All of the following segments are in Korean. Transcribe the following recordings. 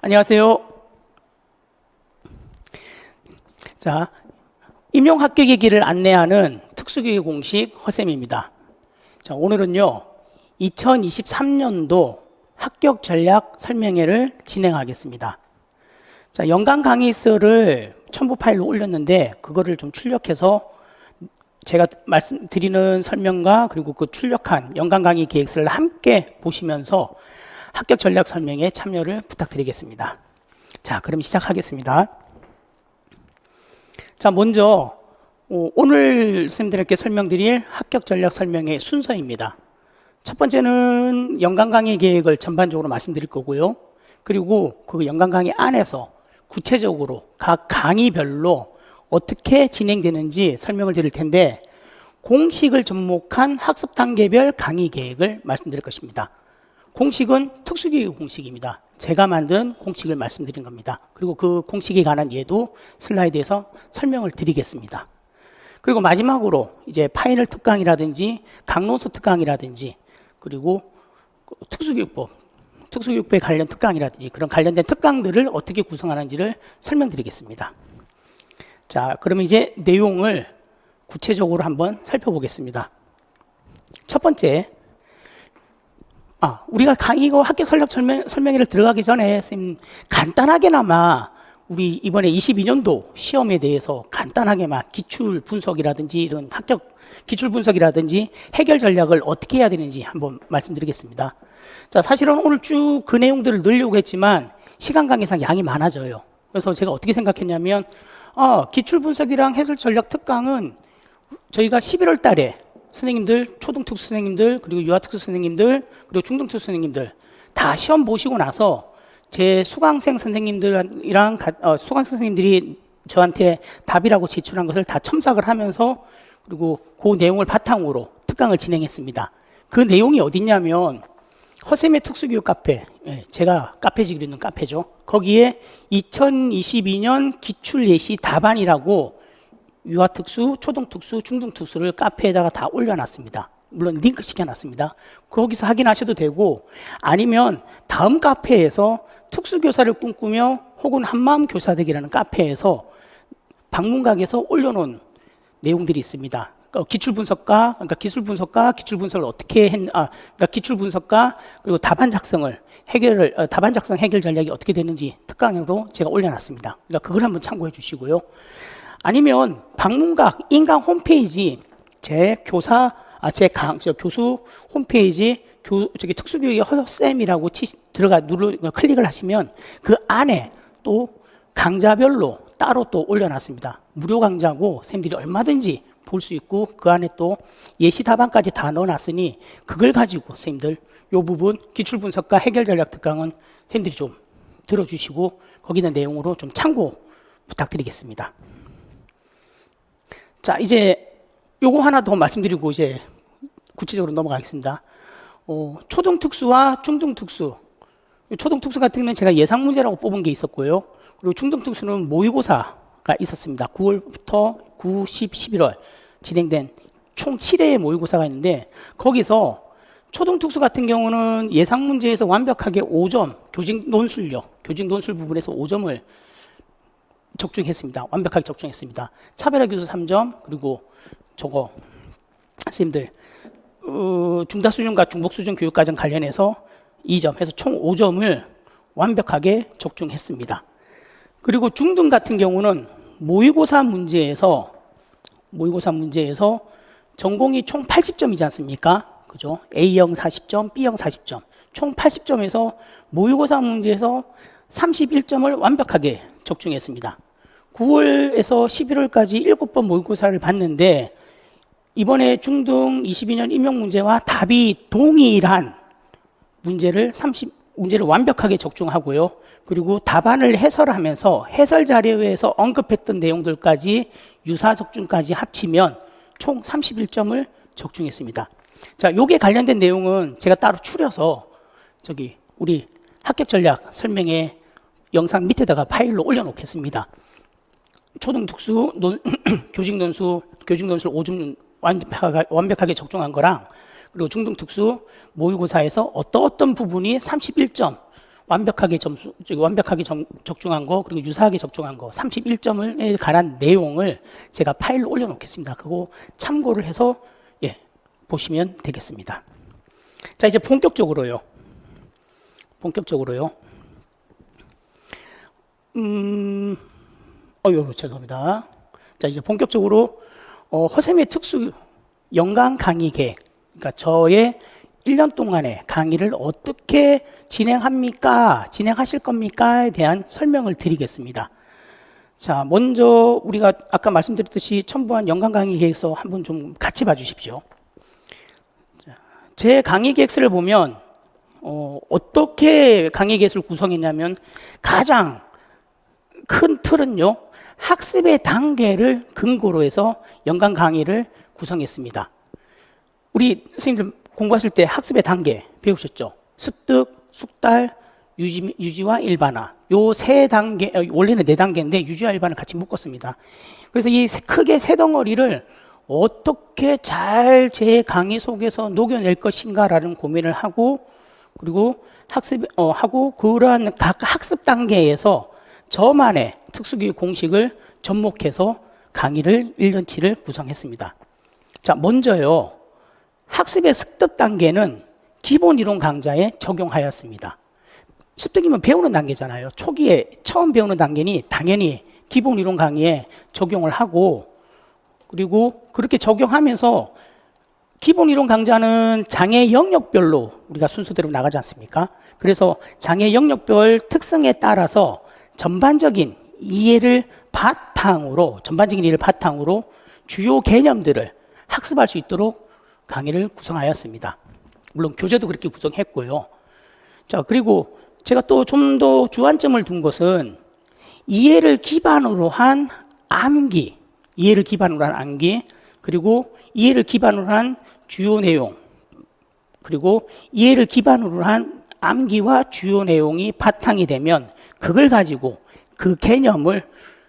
안녕하세요. 자, 임용 합격의 길을 안내하는 특수교육 공식 허쌤입니다. 자, 오늘은요, 2023년도 합격 전략 설명회를 진행하겠습니다. 자, 연간 강의서를 첨부 파일로 올렸는데, 그거를 좀 출력해서 제가 말씀드리는 설명과 그리고 그 출력한 연간 강의 계획서를 함께 보시면서 합격 전략 설명에 참여를 부탁드리겠습니다. 자, 그럼 시작하겠습니다. 자, 먼저 오늘 선생님들께 설명드릴 합격 전략 설명의 순서입니다. 첫 번째는 연간 강의 계획을 전반적으로 말씀드릴 거고요. 그리고 그 연간 강의 안에서 구체적으로 각 강의별로 어떻게 진행되는지 설명을 드릴 텐데, 공식을 접목한 학습 단계별 강의 계획을 말씀드릴 것입니다. 공식은 특수교육 공식입니다. 제가 만든 공식을 말씀드린 겁니다. 그리고 그 공식에 관한 예도 슬라이드에서 설명을 드리겠습니다. 그리고 마지막으로 이제 파이널 특강이라든지 강론서 특강이라든지 그리고 특수교육부에 관련 특강이라든지 그런 관련된 특강들을 어떻게 구성하는지를 설명드리겠습니다. 자, 그러면 이제 내용을 구체적으로 한번 살펴보겠습니다. 첫 번째, 우리가 강의고 합격 전략 설명회를 들어가기 전에 선생님 간단하게나마 우리 이번에 22년도 시험에 대해서 간단하게만 기출 분석이라든지 이런 합격 기출 분석이라든지 해결 전략을 어떻게 해야 되는지 한번 말씀드리겠습니다. 자, 사실은 오늘 쭉 그 내용들을 넣으려고 했지만 시간 관계상 양이 많아져요. 그래서 제가 어떻게 생각했냐면 기출 분석이랑 해설 전략 특강은 저희가 11월 달에 선생님들, 초등특수 선생님들, 그리고 유아특수 선생님들, 그리고 중등특수 선생님들 다 시험 보시고 나서 제 수강생 선생님들이랑 수강생 선생님들이 저한테 답이라고 제출한 것을 다 첨삭을 하면서 그리고 그 내용을 바탕으로 특강을 진행했습니다. 그 내용이 어딨냐면 허쌤의 특수교육 카페, 제가 카페지기로 있는 카페죠. 거기에 2022년 기출 예시 답안이라고 유아특수, 초등특수, 중등특수를 카페에다가 다 올려놨습니다. 물론 링크 시켜놨습니다. 거기서 확인하셔도 되고, 아니면 다음 카페에서 특수교사를 꿈꾸며 혹은 한마음 교사되기라는 카페에서 방문각에서 올려놓은 내용들이 있습니다. 기출 분석과 기출 분석을 어떻게 기출 분석과 그리고 답안 작성 해결 전략이 어떻게 되는지 특강으로 제가 올려놨습니다. 그러니까 그걸 한번 참고해 주시고요. 아니면 방문각 인강 홈페이지 제 교수 홈페이지 특수교육의 허쌤이라고 클릭을 하시면 그 안에 또 강좌별로 따로 또 올려놨습니다. 무료 강좌고 선생님들이 얼마든지 볼 수 있고 그 안에 또 예시 답안까지 다 넣어놨으니 그걸 가지고 선생님들 이 부분 기출 분석과 해결 전략 특강은 선생님들이 좀 들어주시고 거기 있는 내용으로 좀 참고 부탁드리겠습니다. 자, 이제 요거 하나 더 말씀드리고 이제 구체적으로 넘어가겠습니다. 초등특수와 중등특수. 초등특수 같은 경우는 제가 예상 문제라고 뽑은 게 있었고요. 그리고 중등특수는 모의고사가 있었습니다. 9월부터 9, 10, 11월 진행된 총 7회의 모의고사가 있는데 거기서 초등특수 같은 경우는 예상 문제에서 완벽하게 5점, 교직 논술 부분에서 5점을 적중했습니다. 완벽하게 적중했습니다. 차별화 교수 3점, 그리고 선생님들 중다수준과 중복수준 교육과정 관련해서 2점 해서 총 5점을 완벽하게 적중했습니다. 그리고 중등 같은 경우는 모의고사 문제에서 전공이 총 80점이지 않습니까? 그죠? A형 40점, B형 40점, 총 80점에서 모의고사 문제에서 31점을 완벽하게 적중했습니다. 9월에서 11월까지 7번 모의고사를 봤는데 이번에 중등 22년 임용 문제와 답이 동일한 문제를 완벽하게 적중하고요. 그리고 답안을 해설하면서 해설 자료에서 언급했던 내용들까지 유사 적중까지 합치면 총 31점을 적중했습니다. 자, 요게 관련된 내용은 제가 따로 추려서 우리 합격 전략 설명회 영상 밑에다가 파일로 올려놓겠습니다. 초등특수 교직 논술 5점 완벽하게 적중한 거랑 그리고 중등특수 모의고사에서 어떤 부분이 31점 적중한 거, 그리고 유사하게 적중한 거 31점에 관한 내용을 제가 파일로 올려놓겠습니다. 그거 참고를 해서 보시면 되겠습니다. 자, 이제 본격적으로요. 죄송합니다. 자, 이제 본격적으로 허쌤의 특수 연강 강의 계획, 그러니까 저의 1년 동안의 강의를 어떻게 진행하실 겁니까에 대한 설명을 드리겠습니다. 자, 먼저 우리가 아까 말씀드렸듯이 첨부한 연강 강의 계획서 한번 좀 같이 봐주십시오. 제 강의 계획서를 보면 어떻게 강의 계획서를 구성했냐면 가장 큰 틀은요, 학습의 단계를 근거로 해서 연강 강의를 구성했습니다. 우리 선생님들 공부하실 때 학습의 단계 배우셨죠? 습득, 숙달, 유지와 일반화. 요 세 단계, 원래는 네 단계인데 유지와 일반을 같이 묶었습니다. 그래서 이 크게 세 덩어리를 어떻게 잘 제 강의 속에서 녹여낼 것인가라는 고민을 하고, 그리고 그러한 각 학습 단계에서 저만의 특수교육 공식을 접목해서 강의를 1년치를 구성했습니다. 자, 먼저요. 학습의 습득 단계는 기본 이론 강좌에 적용하였습니다. 습득이면 배우는 단계잖아요. 초기에 처음 배우는 단계니 당연히 기본 이론 강의에 적용을 하고, 그리고 그렇게 적용하면서 기본 이론 강좌는 장애 영역별로 우리가 순서대로 나가지 않습니까? 그래서 장애 영역별 특성에 따라서 전반적인 이해를 바탕으로 주요 개념들을 학습할 수 있도록 강의를 구성하였습니다. 물론 교재도 그렇게 구성했고요. 자, 그리고 제가 또 좀 더 주안점을 둔 것은 이해를 기반으로 한 암기, 그리고 이해를 기반으로 한 주요 내용, 그리고 이해를 기반으로 한 암기와 주요 내용이 바탕이 되면 그걸 가지고 그 개념을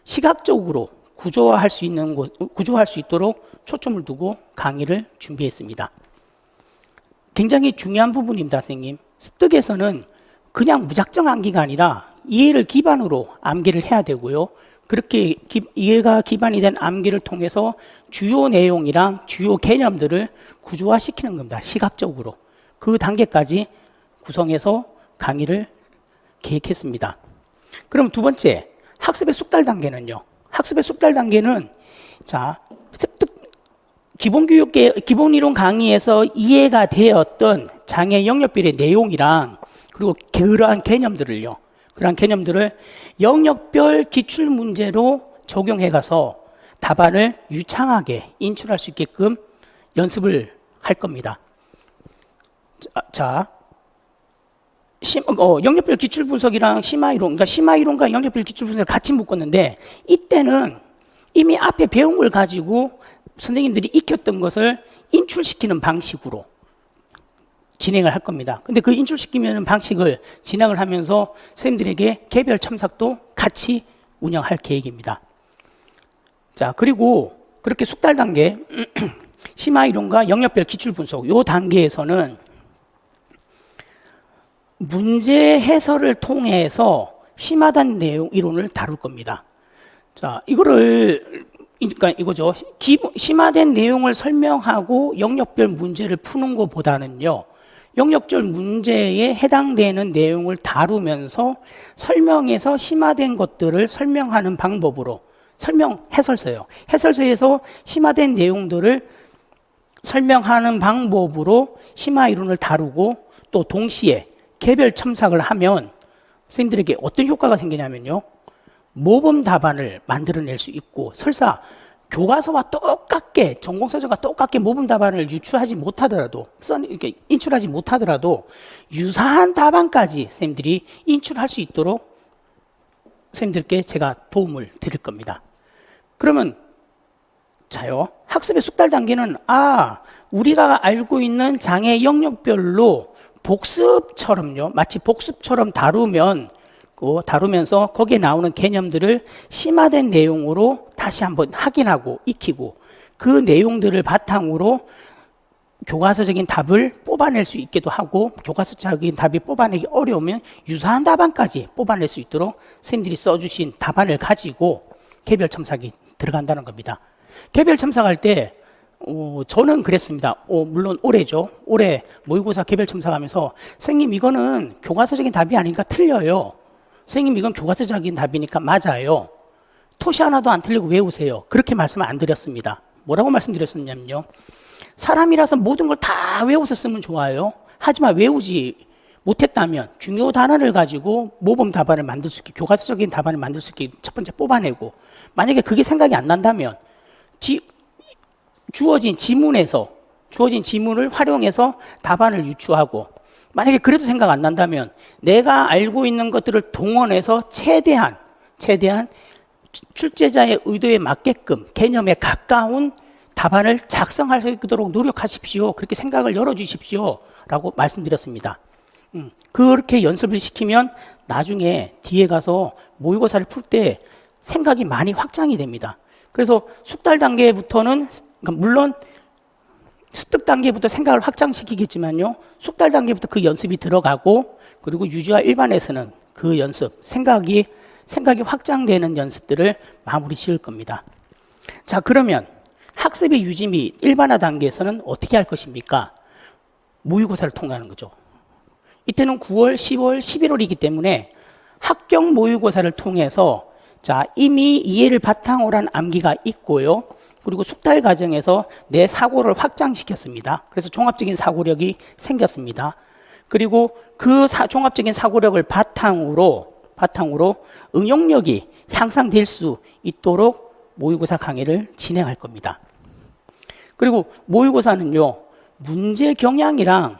시각적으로 구조화할 수 있도록 초점을 두고 강의를 준비했습니다. 굉장히 중요한 부분입니다, 선생님. 습득에서는 그냥 무작정 암기가 아니라 이해를 기반으로 암기를 해야 되고요. 그렇게 이해가 기반이 된 암기를 통해서 주요 내용이랑 주요 개념들을 구조화시키는 겁니다. 시각적으로. 그 단계까지 구성해서 강의를 계획했습니다. 그럼 두 번째, 학습의 숙달 단계는요. 학습의 숙달 단계는 자, 기본 이론 강의에서 이해가 되었던 장애 영역별의 내용이랑 그리고 그러한 개념들을 영역별 기출 문제로 적용해 가서 답안을 유창하게 인출할 수 있게끔 연습을 할 겁니다. 자, 영역별 기출 분석이랑 심화이론과 영역별 기출 분석을 같이 묶었는데, 이때는 이미 앞에 배운 걸 가지고 선생님들이 익혔던 것을 인출시키는 방식으로 진행을 할 겁니다. 근데 그 인출시키는 방식을 진행을 하면서 선생님들에게 개별 첨삭도 같이 운영할 계획입니다. 자, 그리고 그렇게 숙달 단계, 심화이론과 영역별 기출 분석, 요 단계에서는 문제 해설을 통해서 심화된 내용 이론을 다룰 겁니다. 자, 이거죠. 심화된 내용을 설명하고 영역별 문제를 푸는 것보다는요, 영역별 문제에 해당되는 내용을 다루면서 설명해서 심화된 것들을 설명하는 방법으로 해설서에서 심화된 내용들을 설명하는 방법으로 심화 이론을 다루고, 또 동시에 개별 첨삭을 하면 선생님들에게 어떤 효과가 생기냐면요, 모범 답안을 만들어낼 수 있고, 설사 교과서와 똑같게, 전공서적과 똑같게 모범 답안을 인출하지 못하더라도 유사한 답안까지 선생님들이 인출할 수 있도록 선생님들께 제가 도움을 드릴 겁니다. 그러면 자요, 학습의 숙달 단계는 우리가 알고 있는 장애 영역별로 마치 복습처럼 다루면서 거기에 나오는 개념들을 심화된 내용으로 다시 한번 확인하고 익히고, 그 내용들을 바탕으로 교과서적인 답을 뽑아낼 수 있기도 하고 교과서적인 답이 뽑아내기 어려우면 유사한 답안까지 뽑아낼 수 있도록 선생님들이 써주신 답안을 가지고 개별 첨삭이 들어간다는 겁니다. 개별 첨삭할 때 저는 그랬습니다. 물론 올해죠. 올해 모의고사 개별 첨삭하면서 선생님 이거는 교과서적인 답이 아니니까 틀려요. 선생님 이건 교과서적인 답이니까 맞아요. 토시 하나도 안 틀리고 외우세요. 그렇게 말씀을 안 드렸습니다. 뭐라고 말씀드렸었냐면요. 사람이라서 모든 걸 다 외워서 쓰면 좋아요. 하지만 외우지 못했다면 중요 단어를 가지고 모범 답안을 만들 수 있게, 교과서적인 답안을 만들 수 있게 첫 번째 뽑아내고, 만약에 그게 생각이 안 난다면 주어진 지문을 활용해서 답안을 유추하고, 만약에 그래도 생각 안 난다면 내가 알고 있는 것들을 동원해서 최대한 출제자의 의도에 맞게끔 개념에 가까운 답안을 작성할 수 있도록 노력하십시오. 그렇게 생각을 열어주십시오. 라고 말씀드렸습니다. 그렇게 연습을 시키면 나중에 뒤에 가서 모의고사를 풀 때 생각이 많이 확장이 됩니다. 그래서 숙달 단계부터는, 물론 습득 단계부터 생각을 확장시키겠지만요, 숙달 단계부터 그 연습이 들어가고, 그리고 유지와 일반에서는 그 연습, 생각이 확장되는 연습들을 마무리 지을 겁니다. 자, 그러면 학습의 유지 및 일반화 단계에서는 어떻게 할 것입니까? 모의고사를 통과하는 거죠. 이때는 9월, 10월, 11월이기 때문에 합격 모의고사를 통해서 이미 이해를 바탕으로 한 암기가 있고요. 그리고 숙달 과정에서 내 사고를 확장시켰습니다. 그래서 종합적인 사고력이 생겼습니다. 그리고 그 종합적인 사고력을 바탕으로 응용력이 향상될 수 있도록 모의고사 강의를 진행할 겁니다. 그리고 모의고사는요, 문제 경향이랑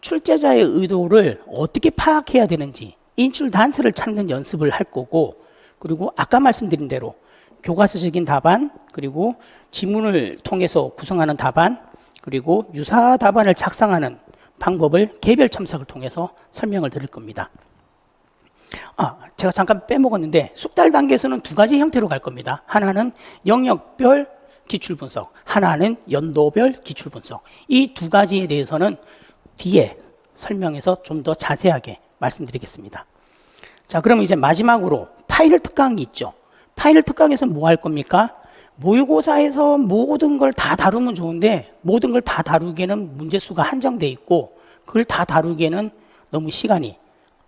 출제자의 의도를 어떻게 파악해야 되는지 인출 단서를 찾는 연습을 할 거고, 그리고 아까 말씀드린 대로 교과서적인 답안, 그리고 지문을 통해서 구성하는 답안, 그리고 유사 답안을 작성하는 방법을 개별 첨삭을 통해서 설명을 드릴 겁니다. 제가 잠깐 빼먹었는데 숙달 단계에서는 두 가지 형태로 갈 겁니다. 하나는 영역별 기출분석, 하나는 연도별 기출분석. 이 두 가지에 대해서는 뒤에 설명해서 좀 더 자세하게 말씀드리겠습니다. 자, 그럼 이제 마지막으로 파일 특강이 있죠. 파일 특강에서 뭐 할 겁니까? 모의고사에서 모든 걸 다 다루면 좋은데 모든 걸 다 다루기에는 문제수가 한정돼 있고 그걸 다 다루기에는 너무 시간이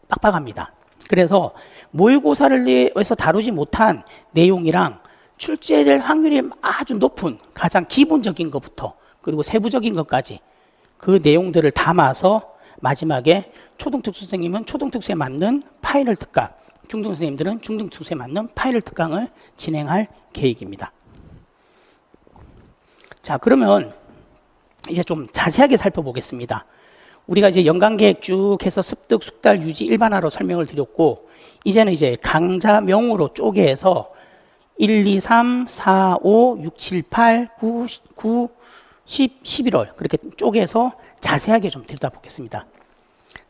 빡빡합니다. 그래서 모의고사를 위해서 다루지 못한 내용이랑 출제될 확률이 아주 높은 가장 기본적인 것부터 그리고 세부적인 것까지 그 내용들을 담아서 마지막에 초등특수 선생님은 초등특수에 맞는 파일을 특강, 중등선생님들은 중등특수에 맞는 파일을 특강을 진행할 계획입니다. 자, 그러면 이제 좀 자세하게 살펴보겠습니다. 우리가 이제 연간계획 쭉 해서 습득, 숙달, 유지, 일반화로 설명을 드렸고, 이제는 이제 강좌명으로 쪼개서 1, 2, 3, 4, 5, 6, 7, 8, 9, 10, 11월 그렇게 쪼개서 자세하게 좀 들여다보겠습니다.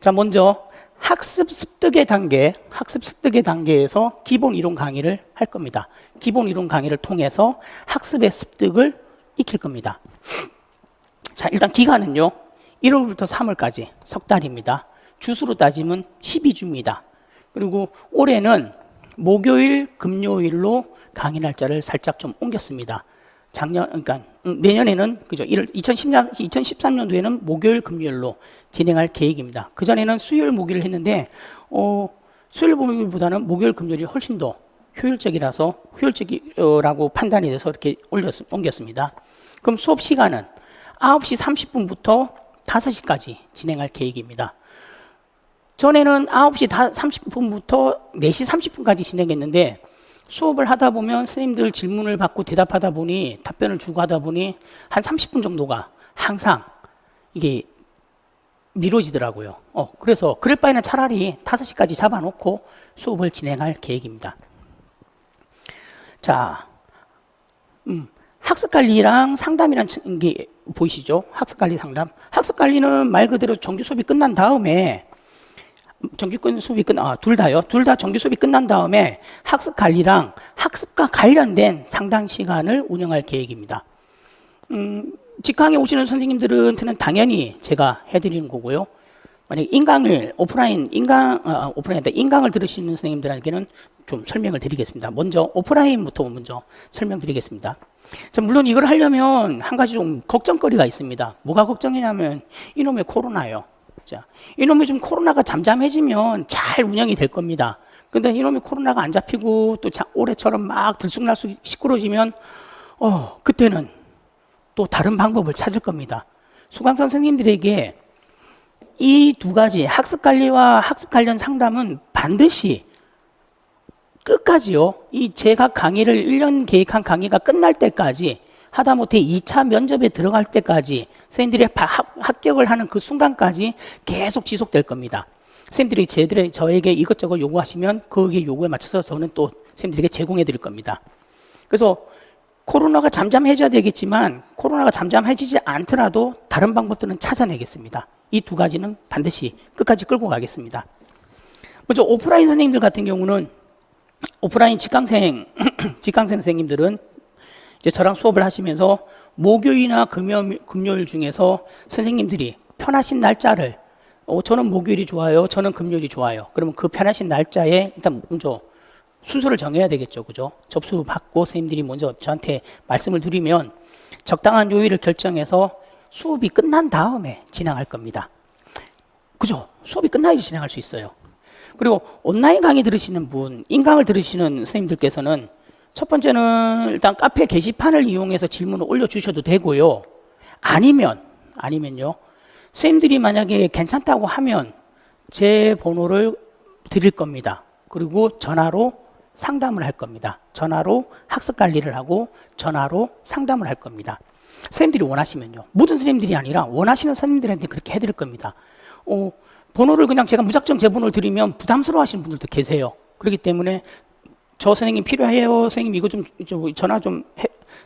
자, 먼저 학습 습득의 단계에서 기본 이론 강의를 할 겁니다. 기본 이론 강의를 통해서 학습의 습득을 익힐 겁니다. 자, 일단 기간은요, 1월부터 3월까지 석 달입니다. 주수로 따지면 12주입니다. 그리고 올해는 목요일, 금요일로 강의 날짜를 살짝 좀 옮겼습니다. 내년에는, 그죠? 2013년도에는 목요일, 금요일로 진행할 계획입니다. 그전에는 수요일, 목요일 했는데, 수요일, 목요일보다는 목요일, 금요일이 훨씬 더 효율적이라고 판단이 돼서 이렇게 옮겼습니다. 그럼 수업 시간은 9시 30분부터 5시까지 진행할 계획입니다. 전에는 9시 30분부터 4시 30분까지 진행했는데 수업을 하다 보면 선생님들 질문을 받고 대답하다 보니 답변을 주고 하다 보니 한 30분 정도가 항상 이게 미뤄지더라고요. 그래서 그럴 바에는 차라리 5시까지 잡아놓고 수업을 진행할 계획입니다. 자, 학습관리랑 상담이란 게 보이시죠? 학습관리, 상담. 학습관리는 말 그대로 정규 수업이 끝난 다음에 둘 다 정규 수업이 끝난 다음에 학습관리랑 학습과 관련된 상당 시간을 운영할 계획입니다. 직강에 오시는 선생님들한테는 당연히 제가 해드리는 거고요. 만약 인강을 인강을 들으시는 선생님들에게는 좀 설명을 드리겠습니다. 먼저 오프라인부터 먼저 설명드리겠습니다. 자, 물론 이걸 하려면 한 가지 좀 걱정거리가 있습니다. 뭐가 걱정이냐면 이놈의 코로나요. 자, 이놈의 좀 코로나가 잠잠해지면 잘 운영이 될 겁니다. 근데 이놈의 코로나가 안 잡히고 또 올해처럼 막 들쑥날쑥 시끄러지면 그때는 또 다른 방법을 찾을 겁니다. 수강생 선생님들에게 이 두 가지 학습 관리와 학습 관련 상담은 반드시 끝까지요. 이 제가 강의를 1년 계획한 강의가 끝날 때까지 하다못해 2차 면접에 들어갈 때까지 선생님들이 합격을 하는 그 순간까지 계속 지속될 겁니다. 선생님들이 저에게 이것저것 요구하시면 거기에 요구에 맞춰서 저는 또 선생님들에게 제공해 드릴 겁니다. 그래서 코로나가 잠잠해져야 되겠지만 코로나가 잠잠해지지 않더라도 다른 방법들은 찾아내겠습니다. 이 두 가지는 반드시 끝까지 끌고 가겠습니다. 먼저 오프라인 선생님들 같은 경우는 오프라인 직강생 선생님들은 이제 저랑 수업을 하시면서 목요일이나 금요일 중에서 선생님들이 편하신 날짜를 저는 목요일이 좋아요. 저는 금요일이 좋아요. 그러면 그 편하신 날짜에 일단 먼저 순서를 정해야 되겠죠. 그죠? 접수 받고 선생님들이 먼저 저한테 말씀을 드리면 적당한 요일을 결정해서 수업이 끝난 다음에 진행할 겁니다. 그죠? 수업이 끝나야지 진행할 수 있어요. 그리고 온라인 강의 들으시는 분, 인강을 들으시는 선생님들께서는 첫 번째는 일단 카페 게시판을 이용해서 질문을 올려주셔도 되고요. 아니면요. 선생님들이 만약에 괜찮다고 하면 제 번호를 드릴 겁니다. 그리고 전화로 상담을 할 겁니다. 전화로 학습 관리를 하고 전화로 상담을 할 겁니다. 선생님들이 원하시면요. 모든 선생님들이 아니라 원하시는 선생님들한테 그렇게 해드릴 겁니다. 번호를 그냥 제가 무작정 제 번호를 드리면 부담스러워 하시는 분들도 계세요. 그렇기 때문에 저 선생님 필요해요. 선생님 이거 좀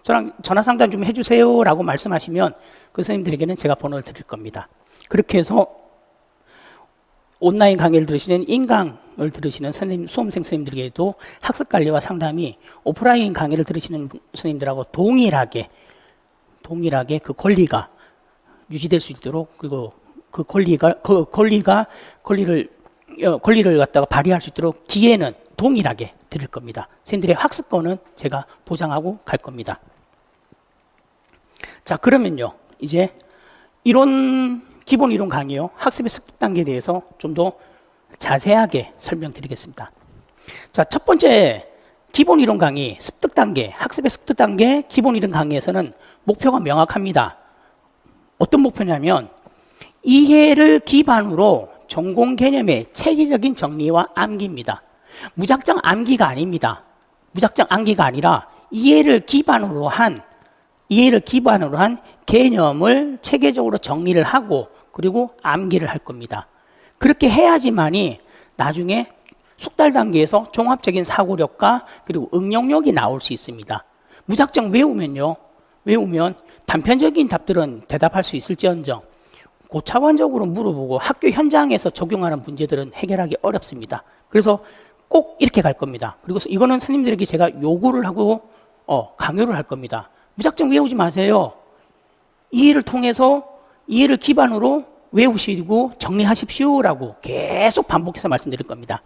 저랑 전화 상담 좀 해주세요. 라고 말씀하시면 그 선생님들에게는 제가 번호를 드릴 겁니다. 그렇게 해서 온라인 강의를 들으시는 인강을 들으시는 수험생 선생님들에게도 학습 관리와 상담이 오프라인 강의를 들으시는 선생님들하고 동일하게 그 권리가 유지될 수 있도록 그리고 그 권리를 갖다가 발휘할 수 있도록 기회는 동일하게 드릴 겁니다. 선생님들의 학습권은 제가 보장하고 갈 겁니다. 자, 그러면요. 이제 기본 이론 강의요. 학습의 습득 단계에 대해서 좀 더 자세하게 설명드리겠습니다. 자, 첫 번째 기본 이론 강의 습득 단계, 학습의 습득 단계 기본 이론 강의에서는 목표가 명확합니다. 어떤 목표냐면 이해를 기반으로 전공 개념의 체계적인 정리와 암기입니다. 무작정 암기가 아닙니다. 무작정 암기가 아니라 이해를 기반으로 한 개념을 체계적으로 정리를 하고 그리고 암기를 할 겁니다. 그렇게 해야지만이 나중에 숙달 단계에서 종합적인 사고력과 그리고 응용력이 나올 수 있습니다. 무작정 외우면 단편적인 답들은 대답할 수 있을지언정 고차원적으로 물어보고 학교 현장에서 적용하는 문제들은 해결하기 어렵습니다. 그래서 꼭 이렇게 갈 겁니다. 그리고 이거는 스님들에게 제가 요구를 하고 강요를 할 겁니다. 무작정 외우지 마세요. 이해를 기반으로 외우시고 정리하십시오라고 계속 반복해서 말씀드릴 겁니다.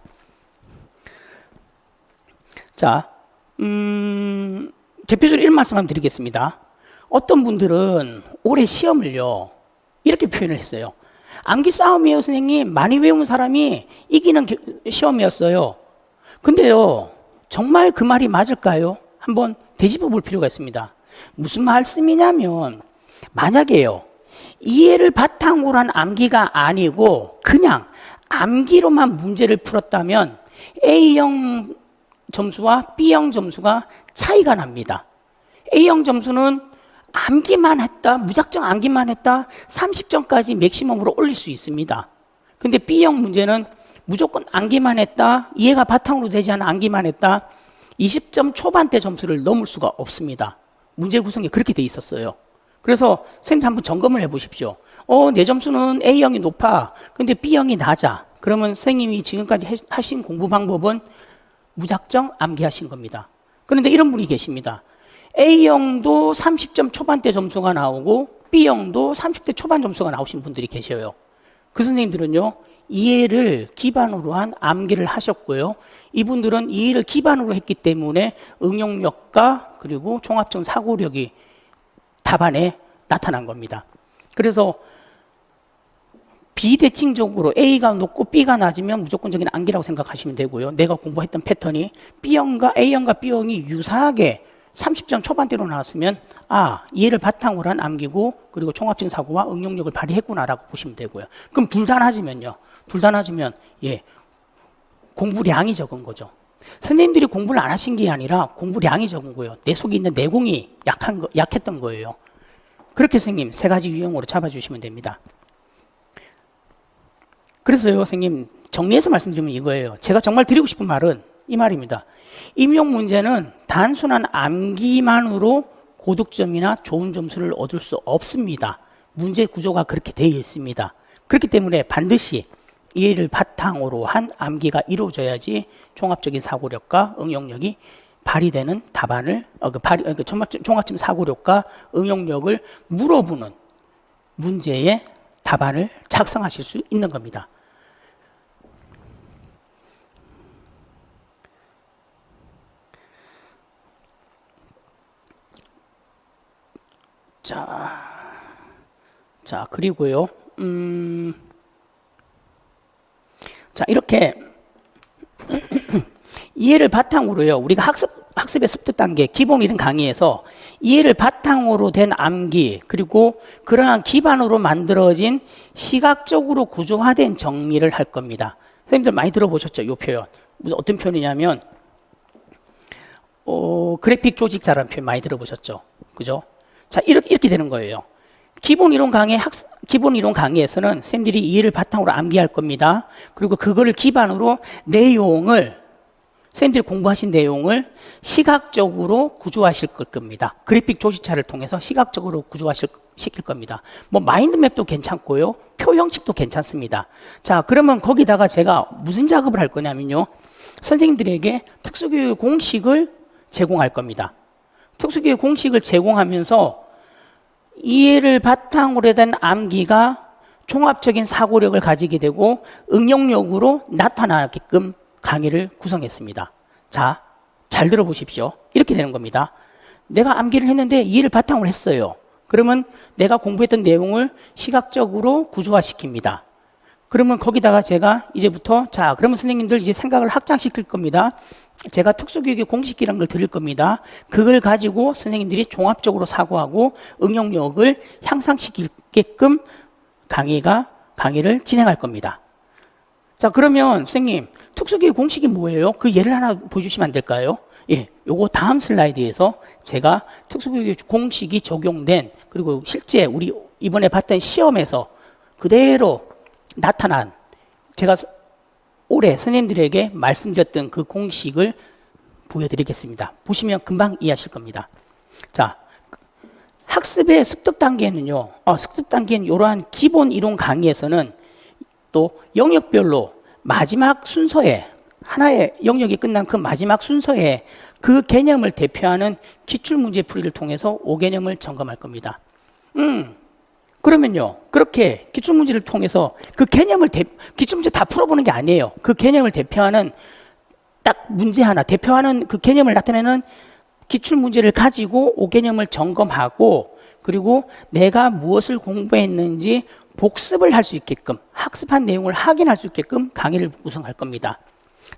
자, 대표적으로 이런 말씀 한번 드리겠습니다. 어떤 분들은 올해 시험을요 이렇게 표현을 했어요. 암기 싸움이에요, 선생님. 많이 외운 사람이 이기는 시험이었어요. 근데요, 정말 그 말이 맞을까요? 한번 되짚어 볼 필요가 있습니다. 무슨 말씀이냐면 만약에요, 이해를 바탕으로 한 암기가 아니고 그냥 암기로만 문제를 풀었다면 A형 점수와 B형 점수가 차이가 납니다. A형 점수는 암기만 했다, 무작정 암기만 했다, 30점까지 맥시멈으로 올릴 수 있습니다. 근데 B형 문제는 무조건 암기만 했다, 이해가 바탕으로 되지 않은 암기만 했다, 20점 초반대 점수를 넘을 수가 없습니다. 문제 구성이 그렇게 돼 있었어요. 그래서 선생님 한번 점검을 해보십시오. 내 점수는 A형이 높아, 근데 B형이 낮아. 그러면 선생님이 지금까지 하신 공부 방법은 무작정 암기하신 겁니다. 그런데 이런 분이 계십니다. A형도 30점 초반대 점수가 나오고 B형도 30대 초반 점수가 나오신 분들이 계셔요. 그 선생님들은요, 이해를 기반으로 한 암기를 하셨고요. 이분들은 이해를 기반으로 했기 때문에 응용력과 그리고 종합적 사고력이 답안에 나타난 겁니다. 그래서 비대칭적으로 A가 높고 B가 낮으면 무조건적인 암기라고 생각하시면 되고요. 내가 공부했던 패턴이 A형과 B형이 유사하게 30점 초반대로 나왔으면 이해를 바탕으로 한 암기고 그리고 종합적인 사고와 응용력을 발휘했구나라고 보시면 되고요. 그럼 둘 다 낮으면요. 둘 다 낮으면 공부량이 적은 거죠. 선생님들이 공부를 안 하신 게 아니라 공부량이 적은 거예요. 내 속에 있는 내공이 약했던 거예요. 그렇게 선생님 3가지 유형으로 잡아주시면 됩니다. 그래서요, 선생님 정리해서 말씀드리면 이거예요. 제가 정말 드리고 싶은 말은 이 말입니다. 임용 문제는 단순한 암기만으로 고득점이나 좋은 점수를 얻을 수 없습니다. 문제 구조가 그렇게 되어 있습니다. 그렇기 때문에 반드시 이해를 바탕으로 한 암기가 이루어져야지 종합적인 사고력과 응용력이 발휘되는 답안을 종합적인 사고력과 응용력을 물어보는 문제의 답안을 작성하실 수 있는 겁니다. 자, 그리고요, 이렇게 이해를 바탕으로요, 우리가 학습의 습득 단계, 기본 이론 강의에서 이해를 바탕으로 된 암기, 그리고 그러한 기반으로 만들어진 시각적으로 구조화된 정리를 할 겁니다. 선생님들 많이 들어보셨죠? 이 표현. 무슨 어떤 표현이냐면, 그래픽 조직자라는 표현 많이 들어보셨죠? 그죠? 자, 이렇게 되는 거예요. 기본 이론 강의에서는 선생님들이 이해를 바탕으로 암기할 겁니다. 그리고 그거를 기반으로 선생님들이 공부하신 내용을 시각적으로 구조화시킬 겁니다. 그래픽 조직차를 통해서 시각적으로 구조화시킬 겁니다. 뭐 마인드맵도 괜찮고요, 표 형식도 괜찮습니다. 자, 그러면 거기다가 제가 무슨 작업을 할 거냐면요, 선생님들에게 특수교육 공식을 제공할 겁니다. 특수교육 공식을 제공하면서 이해를 바탕으로 된 암기가 종합적인 사고력을 가지게 되고 응용력으로 나타나게끔 강의를 구성했습니다. 자, 잘 들어보십시오. 이렇게 되는 겁니다. 내가 암기를 했는데 이해를 바탕으로 했어요. 그러면 내가 공부했던 내용을 시각적으로 구조화시킵니다. 그러면 거기다가 제가 이제부터 그러면 선생님들 이제 생각을 확장시킬 겁니다. 제가 특수교육의 공식이라는 걸 드릴 겁니다. 그걸 가지고 선생님들이 종합적으로 사고하고 응용력을 향상시키게끔 강의를 진행할 겁니다. 자, 그러면 선생님 특수교육 공식이 뭐예요? 그 예를 하나 보여주시면 안 될까요? 요거 다음 슬라이드에서 제가 특수교육 공식이 적용된, 그리고 실제 우리 이번에 봤던 시험에서 그대로 나타난, 제가 올해 선생님들에게 말씀드렸던 그 공식을 보여드리겠습니다. 보시면 금방 이해하실 겁니다. 자, 학습의 습득 단계는요, 습득 단계는 이러한 기본 이론 강의에서는 또 영역별로 마지막 순서에, 하나의 영역이 끝난 그 마지막 순서에 그 개념을 대표하는 기출문제 풀이를 통해서 5개념을 점검할 겁니다. 그러면요, 그렇게 기출문제를 통해서 그 기출문제 다 풀어보는 게 아니에요. 그 개념을 대표하는 딱 문제 하나, 대표하는 그 개념을 나타내는 기출문제를 가지고 5개념을 점검하고, 그리고 내가 무엇을 공부했는지 복습을 할 수 있게끔, 학습한 내용을 확인할 수 있게끔 강의를 구성할 겁니다.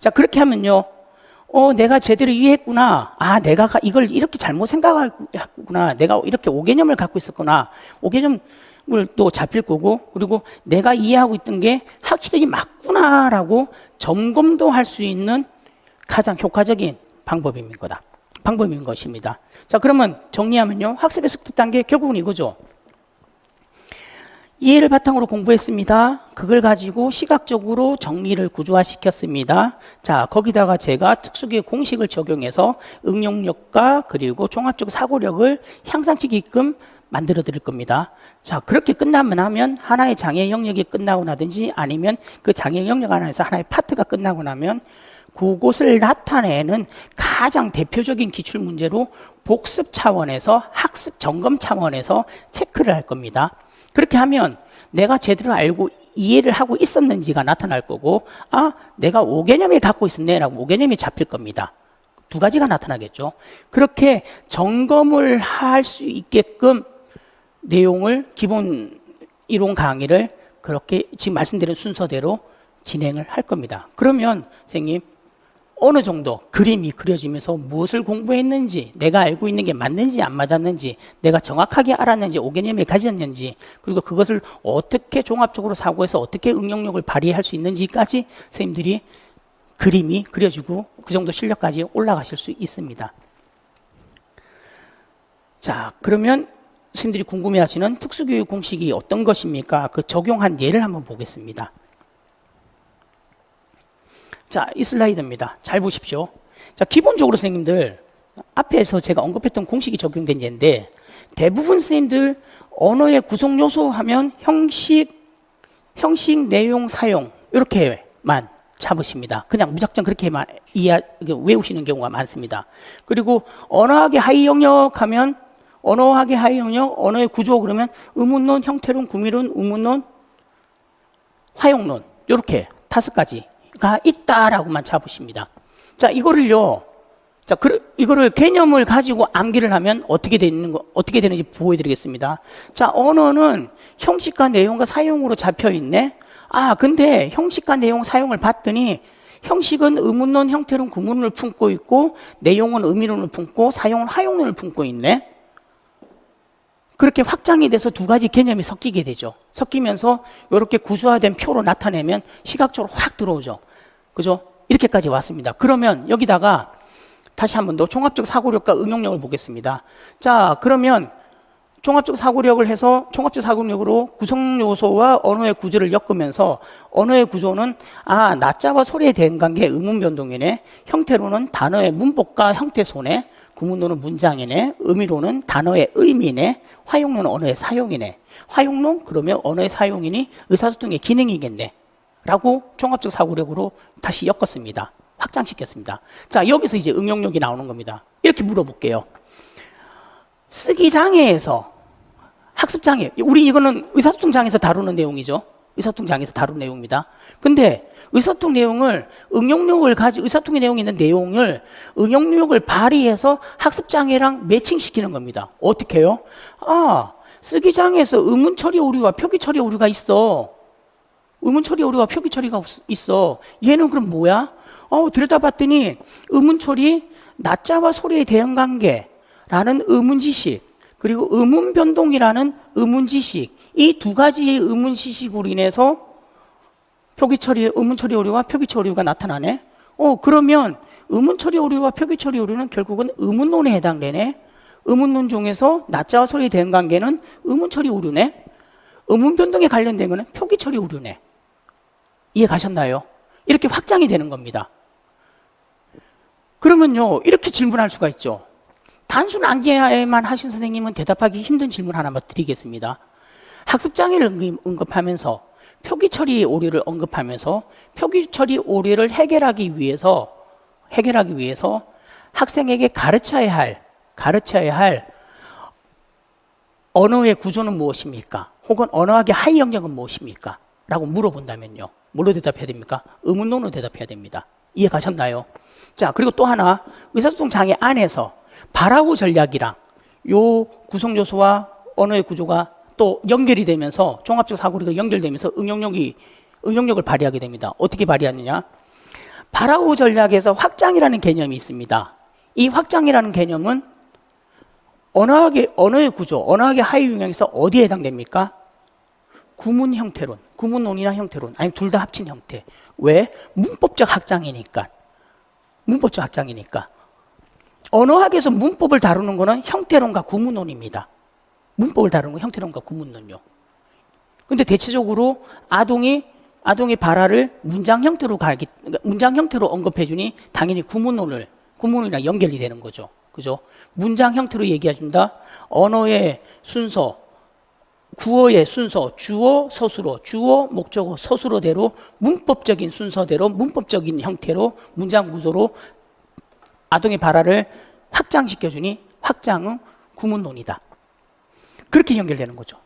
자, 그렇게 하면요, 내가 제대로 이해했구나. 내가 이걸 이렇게 잘못 생각했구나. 내가 이렇게 5개념을 갖고 있었구나. 5개념을 또 잡힐 거고, 그리고 내가 이해하고 있던 게 확실히 맞구나라고 점검도 할 수 있는 가장 효과적인 방법인 것입니다. 자, 그러면 정리하면요, 학습의 습득 단계 결국은 이거죠. 이해를 바탕으로 공부했습니다. 그걸 가지고 시각적으로 정리를 구조화시켰습니다. 자, 거기다가 제가 특수교육 공식을 적용해서 응용력과 그리고 종합적 사고력을 향상시키게끔 만들어 드릴 겁니다. 자, 그렇게 끝나면 하나의 장애 영역이 끝나고 나든지, 아니면 그 장애 영역 안에서 하나의 파트가 끝나고 나면 그것을 나타내는 가장 대표적인 기출 문제로 복습 차원에서 학습 점검 차원에서 체크를 할 겁니다. 그렇게 하면 내가 제대로 알고 이해를 하고 있었는지가 나타날 거고, 아, 내가 오개념을 갖고 있었네라고 오개념이 잡힐 겁니다. 두 가지가 나타나겠죠. 그렇게 점검을 할 수 있게끔 내용을 기본 이론 강의를 그렇게 지금 말씀드린 순서대로 진행을 할 겁니다. 그러면 선생님 어느 정도 그림이 그려지면서 무엇을 공부했는지, 내가 알고 있는 게 맞는지 안 맞았는지, 내가 정확하게 알았는지, 오개념을 가졌는지, 그리고 그것을 어떻게 종합적으로 사고해서 어떻게 응용력을 발휘할 수 있는지까지 선생님들이 그림이 그려지고 그 정도 실력까지 올라가실 수 있습니다. 자, 그러면 선생님들이 궁금해하시는 특수교육 공식이 어떤 것입니까? 그 적용한 예를 한번 보겠습니다. 자, 이 슬라이드입니다. 잘 보십시오. 자, 기본적으로 선생님들 앞에서 제가 언급했던 공식이 적용된 예인데, 대부분 선생님들 언어의 구성 요소 하면 형식, 내용, 사용 이렇게만 잡으십니다. 그냥 무작정 그렇게만 외우시는 경우가 많습니다. 그리고 언어학의 하위 영역 하면 언어학의 하위 영역, 언어의 구조 그러면 의문론, 형태론, 구미론, 우문론, 화용론 이렇게 5가지가 있다라고만 잡으십니다. 자, 이거를요. 자, 이거를 개념을 가지고 암기를 하면 어떻게 되는지 보여드리겠습니다. 자, 언어는 형식과 내용과 사용으로 잡혀 있네. 아, 근데 형식과 내용 사용을 봤더니 형식은 의문론, 형태론, 구문론을 품고 있고 내용은 의미론을 품고 사용은 화용론을 품고 있네. 그렇게 확장이 돼서 두 가지 개념이 섞이게 되죠. 섞이면서 이렇게 구조화된 표로 나타내면 시각적으로 확 들어오죠. 그죠? 이렇게까지 왔습니다. 그러면 여기다가 다시 한 번 더 종합적 사고력과 응용력을 보겠습니다. 자, 그러면 종합적 사고력을 해서 종합적 사고력으로 구성 요소와 언어의 구조를 엮으면서 언어의 구조는 아, 나자와 소리의 대응관계 의문 변동이네. 형태로는 단어의 문법과 형태소네. 구문론은 문장이네. 의미로는 단어의 의미네. 화용론은 언어의 사용이네. 화용론 그러면 언어의 사용이니 의사소통의 기능이겠네. 라고 종합적 사고력으로 다시 엮었습니다. 확장시켰습니다. 자, 여기서 이제 응용력이 나오는 겁니다. 이렇게 물어볼게요. 쓰기 장애에서 학습 장애, 우리 이거는 의사소통 장애에서 다루는 내용이죠. 의사소통 장애에서 다루는 내용입니다. 근데 의사소통 내용을 의사소통의 내용이 있는 내용을 응용력을 발휘해서 학습 장애랑 매칭시키는 겁니다. 어떻게 해요? 아, 쓰기 장애에서 의문 처리 오류와 표기 처리 오류가 있어. 의문 처리 오류와 표기 처리가 있어. 얘는 그럼 뭐야? 들여다봤더니 의문 처리, 나자와 소리의 대응 관계라는 의문 지식, 그리고 의문 변동이라는 의문 지식, 이 두 가지의 의문 지식으로 인해서 의문 처리 오류와 표기 처리 오류가 나타나네. 그러면 의문 처리 오류와 표기 처리 오류는 결국은 의문론에 해당되네. 의문론 중에서 나자와 소리의 대응 관계는 의문 처리 오류네. 의문 변동에 관련된 거는 표기 처리 오류네. 이해 가셨나요? 이렇게 확장이 되는 겁니다. 그러면요, 이렇게 질문할 수가 있죠. 단순 암기만 하신 선생님은 대답하기 힘든 질문 하나만 드리겠습니다. 학습장애를 언급하면서 표기 처리 오류를 언급하면서 표기 처리 오류를 해결하기 위해서 학생에게 가르쳐야 할 언어의 구조는 무엇입니까? 혹은 언어학의 하위 영역은 무엇입니까? 라고 물어본다면요, 뭘로 대답해야 됩니까? 의문론으로 대답해야 됩니다. 이해 가셨나요? 자, 그리고 또 하나, 의사소통 장애 안에서 바라고 전략이랑 요 구성 요소와 언어의 구조가 또 연결이 되면서 종합적 사고력이 연결되면서 응용력을 발휘하게 됩니다. 어떻게 발휘하느냐? 바라고 전략에서 확장이라는 개념이 있습니다. 이 확장이라는 개념은 언어의 구조, 언어학의 하위 영역에서 어디에 해당됩니까? 구문 형태론, 구문론이나 형태론, 아니면 둘 다 합친 형태. 왜? 문법적 확장이니까. 언어학에서 문법을 다루는 거는 형태론과 구문론입니다. 문법을 다루는 건 형태론과 구문론요. 근데 대체적으로 아동이 발화를 문장 형태로 언급해주니 당연히 구문론이랑 연결이 되는 거죠. 그죠? 문장 형태로 얘기해준다. 언어의 순서, 구어의 순서, 주어, 서술어, 주어, 목적어, 서술어대로 문법적인 순서대로 문법적인 형태로 문장 구조로 아동의 발화를 확장시켜주니 확장은 구문론이다. 그렇게 연결되는 거죠.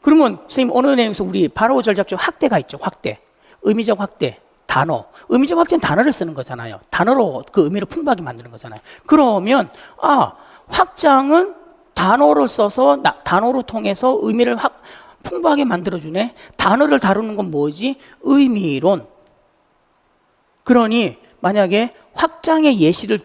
그러면 선생님 어느 내용에서 우리 발화 전략 중 확대가 있죠. 확대, 의미적 확대, 단어. 의미적 확대는 단어를 쓰는 거잖아요. 단어로 그 의미를 풍부하게 만드는 거잖아요. 그러면 확장은 단어를 써서 단어로 통해서 의미를 풍부하게 만들어주네. 단어를 다루는 건 뭐지? 의미론. 그러니 만약에 확장의 예시를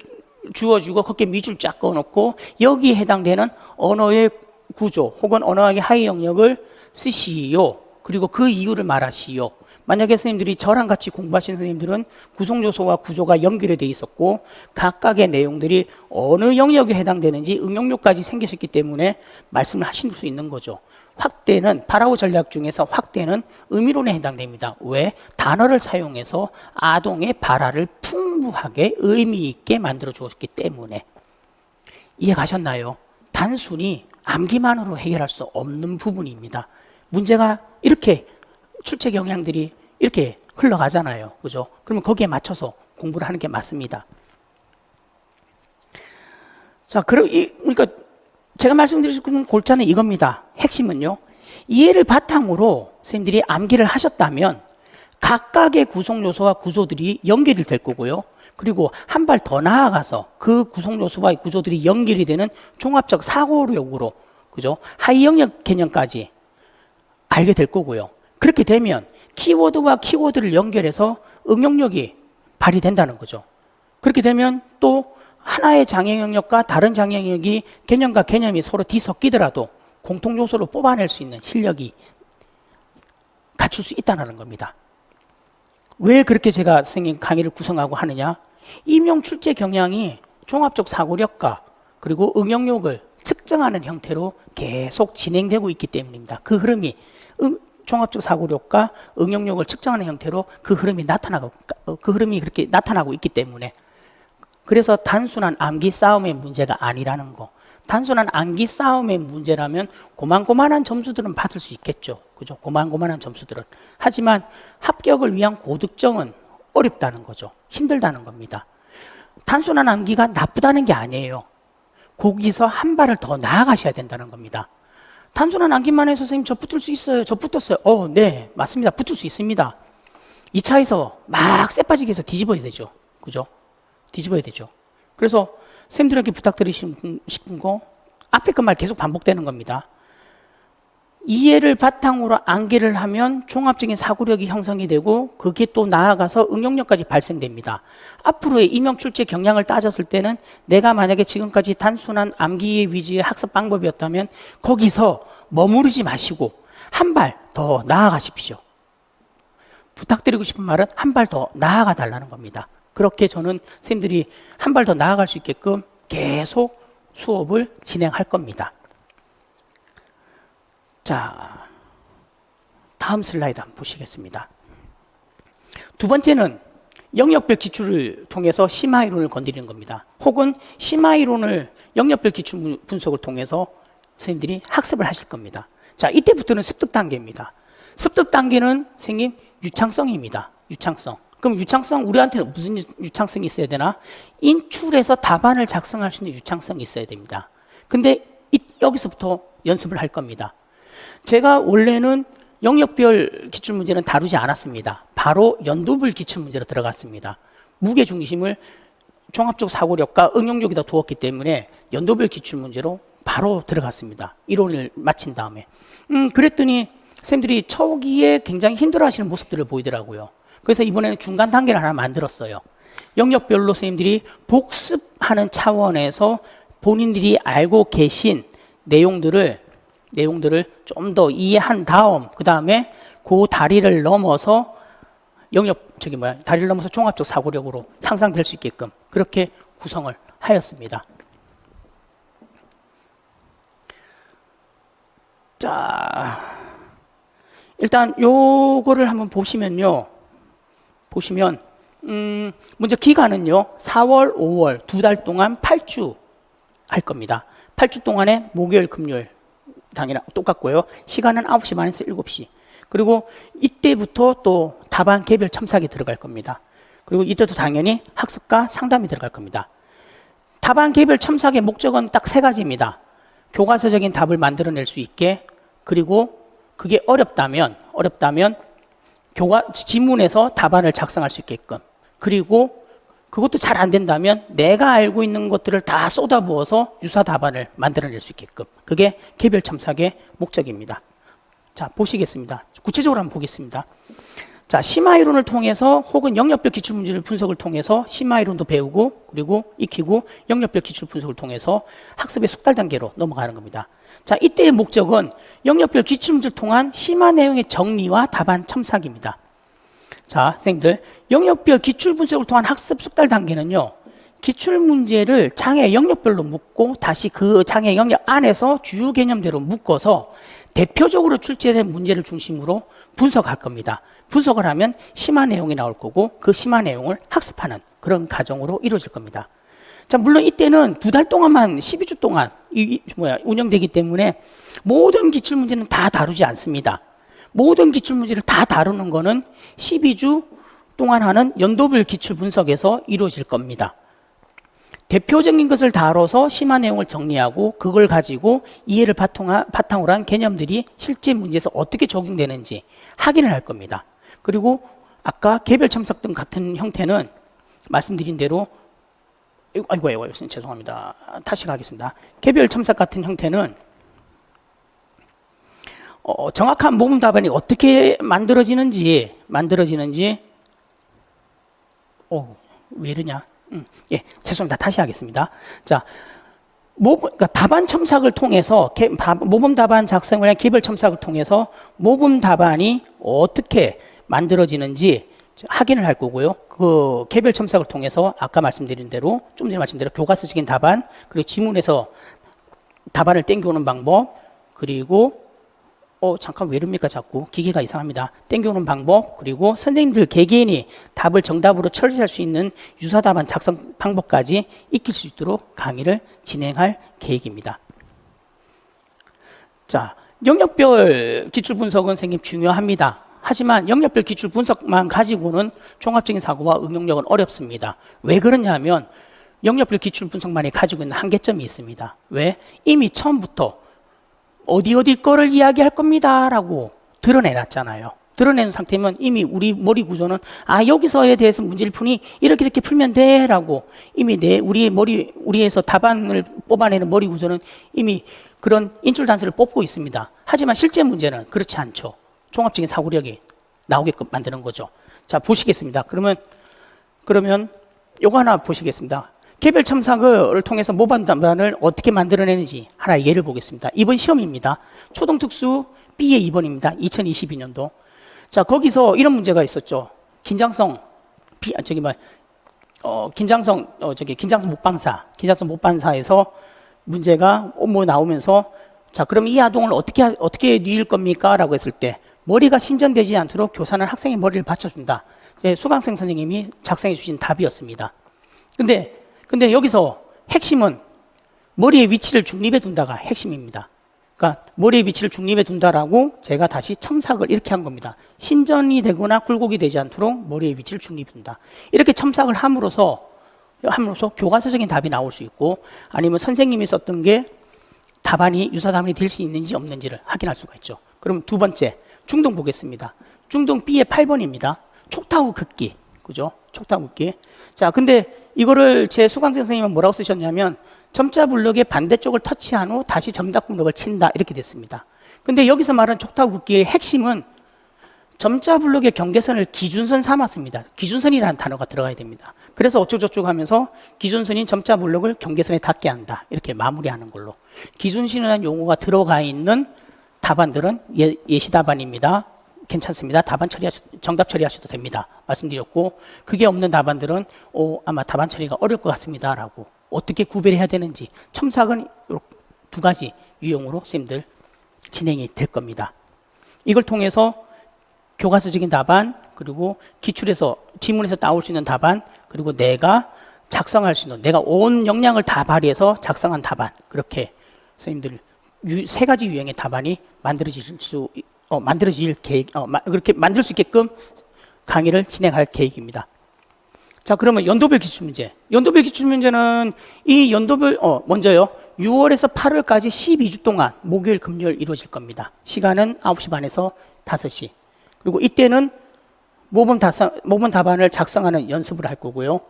주어주고 거기에 밑줄 쫙 그어놓고 여기에 해당되는 언어의 구조 혹은 언어학의 하위 영역을 쓰시오. 그리고 그 이유를 말하시오. 만약에 선생님들이 저랑 같이 공부하신 선생님들은 구성 요소와 구조가 연결이 돼 있었고 각각의 내용들이 어느 영역에 해당되는지 응용료까지 생기셨기 때문에 말씀을 하실 수 있는 거죠. 확대는 파라오 전략 중에서 확대는 의미론에 해당됩니다. 왜? 단어를 사용해서 아동의 발화를 풍부하게 의미 있게 만들어 주었기 때문에. 이해 가셨나요? 단순히 암기만으로 해결할 수 없는 부분입니다. 문제가 이렇게 출제 경향들이 이렇게 흘러가잖아요. 그죠? 그러면 거기에 맞춰서 공부를 하는 게 맞습니다. 자, 그러니까 제가 말씀드릴 골자는 이겁니다. 핵심은요. 이해를 바탕으로 선생님들이 암기를 하셨다면 각각의 구성 요소와 구조들이 연결이 될 거고요. 그리고 한 발 더 나아가서 그 구성 요소와 구조들이 연결이 되는 종합적 사고력으로, 그죠? 하위 영역 개념까지 알게 될 거고요. 그렇게 되면 키워드와 키워드를 연결해서 응용력이 발휘된다는 거죠. 그렇게 되면 또 하나의 장애 영역과 다른 장애 영역이 개념과 개념이 서로 뒤섞이더라도 공통 요소를 뽑아낼 수 있는 실력이 갖출 수 있다는 겁니다. 왜 그렇게 제가 선생님 강의를 구성하고 하느냐? 임용 출제 경향이 종합적 사고력과 그리고 응용력을 측정하는 형태로 계속 진행되고 있기 때문입니다. 그 흐름이 종합적 사고력과 응용력을 측정하는 형태로 그 흐름이 그렇게 나타나고 있기 때문에, 그래서 단순한 암기 싸움의 문제가 아니라는 거. 단순한 암기 싸움의 문제라면 고만고만한 점수들은 받을 수 있겠죠. 그죠? 고만고만한 점수들은. 하지만 합격을 위한 고득점은 어렵다는 거죠. 힘들다는 겁니다. 단순한 암기가 나쁘다는 게 아니에요. 거기서 한 발을 더 나아가셔야 된다는 겁니다. 단순한 암기만 해서 선생님 저 붙을 수 있어요. 저 붙었어요. 네, 맞습니다. 붙을 수 있습니다. 2차에서 막 쎄빠지게 해서 뒤집어야 되죠. 그죠? 뒤집어야 되죠. 그래서 선생님들에게 부탁드리고 싶은 거, 앞에 그 말 계속 반복되는 겁니다. 이해를 바탕으로 암기를 하면 종합적인 사고력이 형성이 되고 그게 또 나아가서 응용력까지 발생됩니다. 앞으로의 임용 출제 경향을 따졌을 때는 내가 만약에 지금까지 단순한 암기 위주의 학습 방법이었다면 거기서 머무르지 마시고 한 발 더 나아가십시오. 부탁드리고 싶은 말은 한 발 더 나아가 달라는 겁니다. 그렇게 저는 선생님들이 한 발 더 나아갈 수 있게끔 계속 수업을 진행할 겁니다. 자, 다음 슬라이드 한번 보시겠습니다. 두 번째는 영역별 기출을 통해서 심화 이론을 건드리는 겁니다. 혹은 심화 이론을 영역별 기출 분석을 통해서 선생님들이 학습을 하실 겁니다. 자, 이때부터는 습득 단계입니다. 습득 단계는 선생님 유창성입니다. 유창성. 그럼 유창성, 우리한테는 무슨 유창성이 있어야 되나? 인출해서 답안을 작성할 수 있는 유창성이 있어야 됩니다. 근데 여기서부터 연습을 할 겁니다. 제가 원래는 영역별 기출문제는 다루지 않았습니다. 바로 연도별 기출문제로 들어갔습니다. 무게중심을 종합적 사고력과 응용력에다 두었기 때문에 연도별 기출문제로 바로 들어갔습니다. 이론을 마친 다음에. 그랬더니 선생님들이 초기에 굉장히 힘들어하시는 모습들을 보이더라고요. 그래서 이번에는 중간 단계를 하나 만들었어요. 영역별로 선생님들이 복습하는 차원에서 본인들이 알고 계신 내용들을 좀 더 이해한 다음, 그 다음에 그 다리를 넘어서 다리를 넘어서 종합적 사고력으로 향상될 수 있게끔 그렇게 구성을 하였습니다. 자, 일단 요거를 한번 보시면 먼저 기간은요 4월, 5월 2달 동안 8주 할 겁니다. 8주 동안에 목요일, 금요일 당연히 똑같고요. 시간은 9시 반에서 7시. 그리고 이때부터 또 답안 개별 첨삭이 들어갈 겁니다. 그리고 이때도 당연히 학습과 상담이 들어갈 겁니다. 답안 개별 첨삭의 목적은 딱 세 가지입니다. 교과서적인 답을 만들어낼 수 있게, 그리고 그게 어렵다면 지문에서 답안을 작성할 수 있게끔, 그리고 그것도 잘 안 된다면 내가 알고 있는 것들을 다 쏟아부어서 유사 답안을 만들어낼 수 있게끔, 그게 개별 첨삭의 목적입니다. 자, 보시겠습니다. 구체적으로 한번 보겠습니다. 자, 심화이론을 통해서 혹은 영역별 기출문제를 분석을 통해서 심화이론도 배우고 그리고 익히고 영역별 기출 분석을 통해서 학습의 숙달 단계로 넘어가는 겁니다. 자, 이때의 목적은 영역별 기출문제를 통한 심화 내용의 정리와 답안 첨삭입니다. 자, 선생님들, 영역별 기출 분석을 통한 학습 숙달 단계는요, 기출문제를 장애 영역별로 묶고 다시 그 장애 영역 안에서 주요 개념대로 묶어서 대표적으로 출제된 문제를 중심으로 분석할 겁니다. 분석을 하면 심화 내용이 나올 거고 그 심화 내용을 학습하는 그런 과정으로 이루어질 겁니다. 자, 물론 이때는 2달 동안만 12주 동안 운영되기 때문에 모든 기출문제는 다 다루지 않습니다. 모든 기출문제를 다 다루는 거는 12주 동안 하는 연도별 기출 분석에서 이루어질 겁니다. 대표적인 것을 다뤄서 심화 내용을 정리하고 그걸 가지고 이해를 바탕으로 한 개념들이 실제 문제에서 어떻게 적용되는지 확인을 할 겁니다. 그리고 아까 개별 첨삭 등 같은 형태는 말씀드린 대로 아이고 죄송합니다. 다시 가겠습니다. 개별 첨삭 같은 형태는 정확한 모범 답안이 어떻게 만들어지는지 왜 이러냐? 예, 죄송합니다. 다시 하겠습니다. 자, 그러니까 답안 첨삭을 통해서 모범 답안 작성을 한 개별 첨삭을 통해서 모범 답안이 어떻게 만들어지는지 확인을 할 거고요. 그 개별 첨삭을 통해서 아까 말씀드린 대로 좀 전에 말씀드린 교과서적인 답안, 그리고 지문에서 답안을 땡겨오는 방법, 그리고 잠깐 왜 이럽니까 자꾸 기계가 이상합니다. 땡겨오는 방법, 그리고 선생님들 개개인이 답을 정답으로 처리할 수 있는 유사 답안 작성 방법까지 익힐 수 있도록 강의를 진행할 계획입니다. 자, 영역별 기출 분석은 선생님 중요합니다. 하지만 영역별 기출 분석만 가지고는 종합적인 사고와 응용력은 어렵습니다. 왜 그러냐면 영역별 기출 분석만이 가지고 있는 한계점이 있습니다. 왜? 이미 처음부터 어디 거를 이야기할 겁니다 라고 드러내놨잖아요. 드러낸 상태면 이미 우리 머리 구조는 여기서에 대해서 문제를 푸니 이렇게 풀면 돼 라고 이미 우리에서 답안을 뽑아내는 머리 구조는 이미 그런 인출 단서를 뽑고 있습니다. 하지만 실제 문제는 그렇지 않죠. 종합적인 사고력이 나오게끔 만드는 거죠. 자, 보시겠습니다. 그러면 요거 하나 보시겠습니다. 개별 첨삭을 통해서 모범 답안을 어떻게 만들어내는지 하나 예를 보겠습니다. 이번 시험입니다. 초등특수 B의 2번입니다. 2022년도. 자, 거기서 이런 문제가 있었죠. 긴장성 못 반사에서 문제가 나오면서 자, 그럼 이 아동을 어떻게 뉘을 겁니까? 라고 했을 때 머리가 신전되지 않도록 교사는 학생의 머리를 받쳐준다. 수강생 선생님이 작성해 주신 답이었습니다. 근데 여기서 핵심은 머리의 위치를 중립에 둔다가 핵심입니다. 그러니까 머리의 위치를 중립에 둔다라고 제가 다시 첨삭을 이렇게 한 겁니다. 신전이 되거나 굴곡이 되지 않도록 머리의 위치를 중립에 둔다. 이렇게 첨삭을 함으로써 교과서적인 답이 나올 수 있고 아니면 선생님이 썼던 게 유사 답안이 될 수 있는지 없는지를 확인할 수가 있죠. 그럼 두 번째, 중동 보겠습니다. 중동 B의 8번입니다. 촉탁후 긋기. 그죠? 촉탁 긋기. 자, 근데 이거를 제 수강생 선생님은 뭐라고 쓰셨냐면 점자 블럭의 반대쪽을 터치한 후 다시 점자 블럭을 친다 이렇게 됐습니다. 근데 여기서 말하는 촉탁 긋기의 핵심은 점자 블럭의 경계선을 기준선 삼았습니다. 기준선이라는 단어가 들어가야 됩니다. 그래서 어쩌고저쩌고 하면서 기준선인 점자 블럭을 경계선에 닿게 한다 이렇게 마무리하는 걸로. 기준선이라는 용어가 들어가 있는 답안들은 예시 답안입니다. 괜찮습니다. 정답 처리하셔도 됩니다. 말씀드렸고, 그게 없는 답안들은 아마 답안 처리가 어려울 것 같습니다. 라고 어떻게 구별해야 되는지 첨삭은 두 가지 유형으로 선생님들 진행이 될 겁니다. 이걸 통해서 교과서적인 답안, 그리고 기출에서 지문에서 나올 수 있는 답안, 그리고 내가 작성할 수 있는 내가 온 역량을 다 발휘해서 작성한 답안, 그렇게 선생님들 세 가지 유형의 답안이 만들어질 계획, 그렇게 만들 수 있게끔 강의를 진행할 계획입니다. 자, 그러면 연도별 기출문제. 연도별 기출문제는 이 연도별, 먼저요. 6월에서 8월까지 12주 동안 목요일, 금요일 이루어질 겁니다. 시간은 9시 반에서 5시. 그리고 이때는 모범 답안을 작성하는 연습을 할 거고요.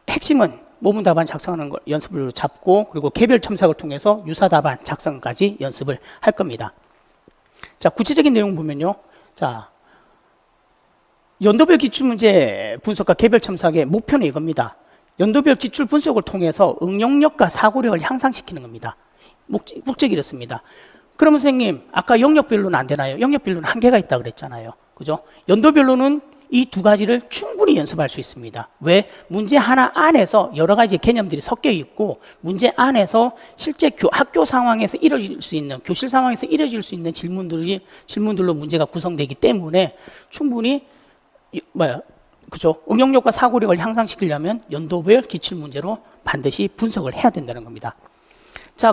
핵심은 모범 답안 작성하는 걸 연습을 잡고, 그리고 개별 첨삭을 통해서 유사 답안 작성까지 연습을 할 겁니다. 자, 구체적인 내용 보면요. 자, 연도별 기출문제 분석과 개별 첨삭의 목표는 이겁니다. 연도별 기출 분석을 통해서 응용력과 사고력을 향상시키는 겁니다. 목적이 이렇습니다. 그러면 선생님, 아까 영역별로는 안 되나요? 영역별로는 한계가 있다고 그랬잖아요. 그죠? 연도별로는 이 두 가지를 충분히 연습할 수 있습니다. 왜? 문제 하나 안에서 여러 가지 개념들이 섞여 있고, 문제 안에서 실제 학교 상황에서 이루어질 수 있는, 교실 상황에서 이루어질 수 있는 질문들로 문제가 구성되기 때문에 충분히 그죠? 응용력과 사고력을 향상시키려면 연도별 기출문제로 반드시 분석을 해야 된다는 겁니다. 자,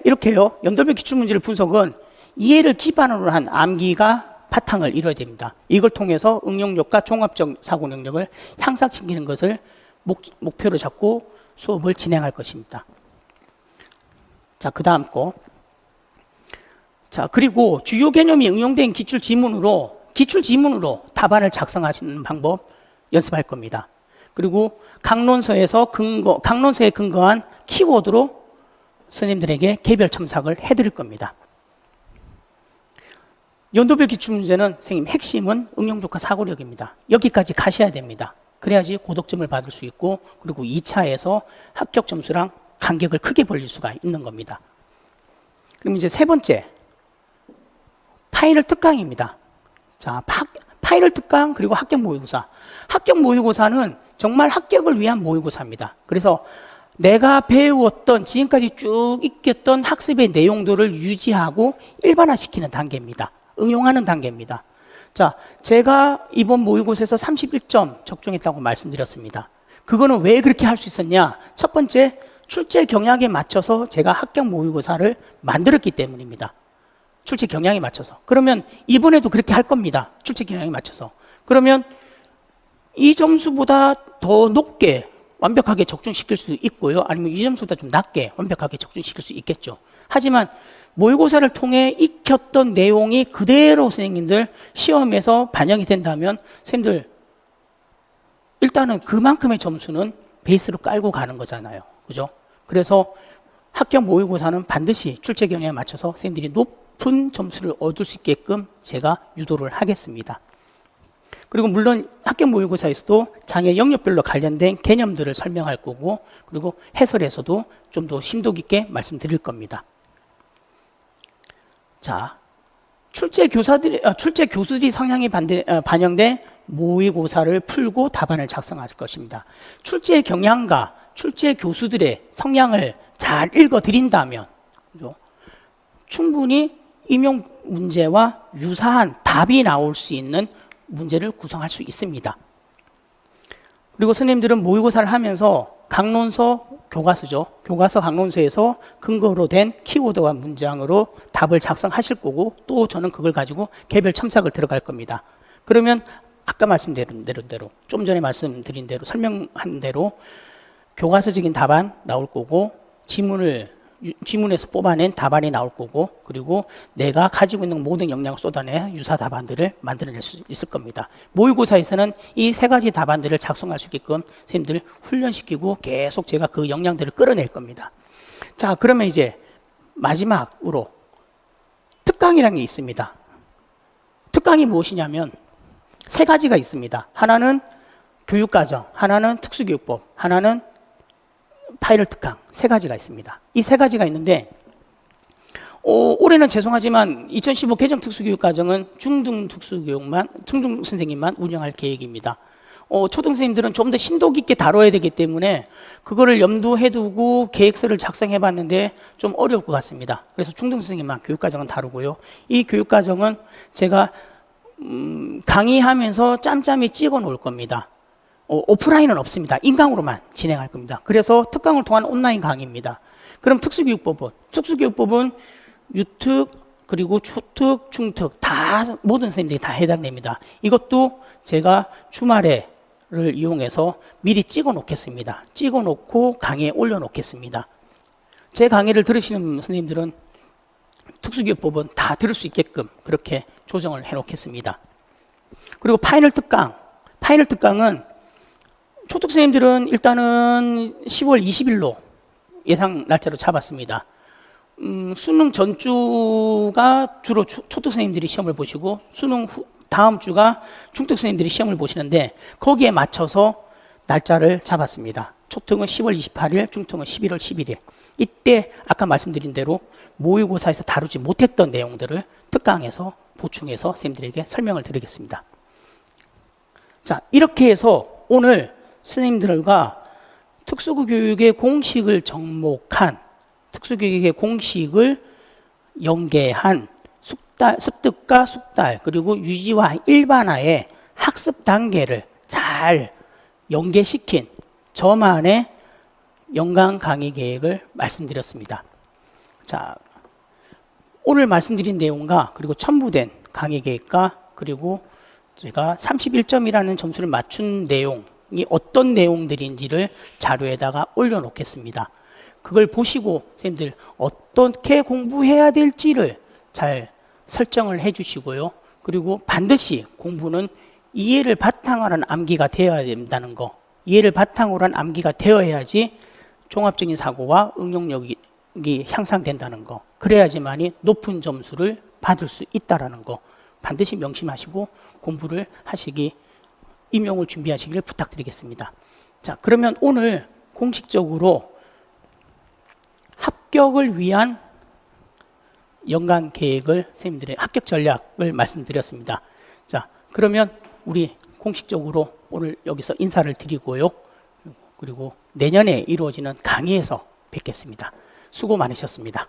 이렇게요. 연도별 기출문제를 분석은 이해를 기반으로 한 암기가 바탕을 이뤄야 됩니다. 이걸 통해서 응용력과 종합적 사고 능력을 향상시키는 것을 목표로 잡고 수업을 진행할 것입니다. 자, 그 다음 거. 자, 그리고 주요 개념이 응용된 기출 지문으로 답안을 작성하시는 방법 연습할 겁니다. 그리고 강론서에 근거한 키워드로 선생님들에게 개별 첨삭을 해드릴 겁니다. 연도별 기출문제는 선생님 핵심은 응용력과 사고력입니다. 여기까지 가셔야 됩니다. 그래야지 고득점을 받을 수 있고, 그리고 2차에서 합격 점수랑 간격을 크게 벌릴 수가 있는 겁니다. 그럼 이제 세 번째, 파일을 특강입니다. 자, 파일을 특강, 그리고 합격 모의고사. 합격 모의고사는 정말 합격을 위한 모의고사입니다. 그래서 내가 배웠던 지금까지 쭉 익혔던 학습의 내용들을 유지하고 일반화시키는 단계입니다. 응용하는 단계입니다. 자, 제가 이번 모의고사에서 31점 적중했다고 말씀드렸습니다. 그거는 왜 그렇게 할 수 있었냐? 첫 번째, 출제 경향에 맞춰서 제가 합격 모의고사를 만들었기 때문입니다. 출제 경향에 맞춰서. 그러면 이번에도 그렇게 할 겁니다. 출제 경향에 맞춰서. 그러면 이 점수보다 더 높게 완벽하게 적중시킬 수 있고요. 아니면 이 점수보다 좀 낮게 완벽하게 적중시킬 수 있겠죠. 하지만 모의고사를 통해 익혔던 내용이 그대로 선생님들 시험에서 반영이 된다면 선생님들 일단은 그만큼의 점수는 베이스로 깔고 가는 거잖아요. 그죠? 그래서 합격 모의고사는 반드시 출제 경향에 맞춰서 선생님들이 높은 점수를 얻을 수 있게끔 제가 유도를 하겠습니다. 그리고 물론 합격 모의고사에서도 장애 영역별로 관련된 개념들을 설명할 거고, 그리고 해설에서도 좀 더 심도 깊게 말씀드릴 겁니다. 자, 출제 교수들이 성향이 반영된 모의고사를 풀고 답안을 작성할 것입니다. 출제 경향과 출제 교수들의 성향을 잘 읽어드린다면 충분히 임용 문제와 유사한 답이 나올 수 있는 문제를 구성할 수 있습니다. 그리고 선생님들은 모의고사를 하면서 강론서, 교과서죠. 교과서 강론서에서 근거로 된 키워드와 문장으로 답을 작성하실 거고, 또 저는 그걸 가지고 개별 첨삭을 들어갈 겁니다. 그러면 아까 말씀드린 대로, 좀 전에 말씀드린 대로, 설명한 대로 교과서적인 답안 나올 거고, 지문에서 뽑아낸 답안이 나올 거고, 그리고 내가 가지고 있는 모든 역량을 쏟아내 유사 답안들을 만들어낼 수 있을 겁니다. 모의고사에서는 이 세 가지 답안들을 작성할 수 있게끔 선생님들 훈련시키고 계속 제가 그 역량들을 끌어낼 겁니다. 자, 그러면 이제 마지막으로 특강이라는 게 있습니다. 특강이 무엇이냐면 세 가지가 있습니다. 하나는 교육과정, 하나는 특수교육법, 하나는 파일을 특강, 세 가지가 있습니다. 이 세 가지가 있는데 올해는 죄송하지만 2015 개정 특수교육과정은 중등 선생님만 운영할 계획입니다. 초등 선생님들은 좀 더 심도 깊게 다뤄야 되기 때문에 그거를 염두해 두고 계획서를 작성해 봤는데 좀 어려울 것 같습니다. 그래서 중등 선생님만 교육과정은 다루고요. 이 교육과정은 제가 강의하면서 짬짬이 찍어 놓을 겁니다. 오프라인은 없습니다. 인강으로만 진행할 겁니다. 그래서 특강을 통한 온라인 강의입니다. 그럼 특수교육법은 유특, 그리고 초특, 중특 다 모든 선생님들이 다 해당됩니다. 이것도 제가 주말에를 이용해서 미리 찍어 놓겠습니다. 찍어 놓고 강의에 올려 놓겠습니다. 제 강의를 들으시는 선생님들은 특수교육법은 다 들을 수 있게끔 그렇게 조정을 해 놓겠습니다. 그리고 파이널 특강은 초특 선생님들은 일단은 10월 20일로 예상 날짜로 잡았습니다. 수능 전주가 주로 초특 선생님들이 시험을 보시고 수능 다음 주가 중특 선생님들이 시험을 보시는데 거기에 맞춰서 날짜를 잡았습니다. 초특은 10월 28일, 중특은 11월 11일. 이때 아까 말씀드린 대로 모의고사에서 다루지 못했던 내용들을 특강에서 보충해서 선생님들에게 설명을 드리겠습니다. 자, 이렇게 해서 오늘 선생님들과 특수교육의 공식을 접목한 특수교육의 공식을 연계한 습득과 숙달 그리고 유지와 일반화의 학습 단계를 잘 연계시킨 저만의 연간 강의 계획을 말씀드렸습니다. 자, 오늘 말씀드린 내용과 그리고 첨부된 강의 계획과 그리고 제가 31점이라는 점수를 맞춘 내용이 어떤 내용들인지를 자료에다가 올려놓겠습니다. 그걸 보시고 선생님들 어떻게 공부해야 될지를 잘 설정을 해 주시고요. 그리고 반드시 공부는 이해를 바탕으로 한 암기가 되어야 된다는 거. 이해를 바탕으로 한 암기가 되어야지 종합적인 사고와 응용력이 향상된다는 거. 그래야지만이 높은 점수를 받을 수 있다는 거. 반드시 명심하시고 공부를 하시기, 임용을 준비하시기를 부탁드리겠습니다. 자, 그러면 오늘 공식적으로 합격을 위한 연간 계획을 선생님들의 합격 전략을 말씀드렸습니다. 자, 그러면 우리 공식적으로 오늘 여기서 인사를 드리고요. 그리고 내년에 이루어지는 강의에서 뵙겠습니다. 수고 많으셨습니다.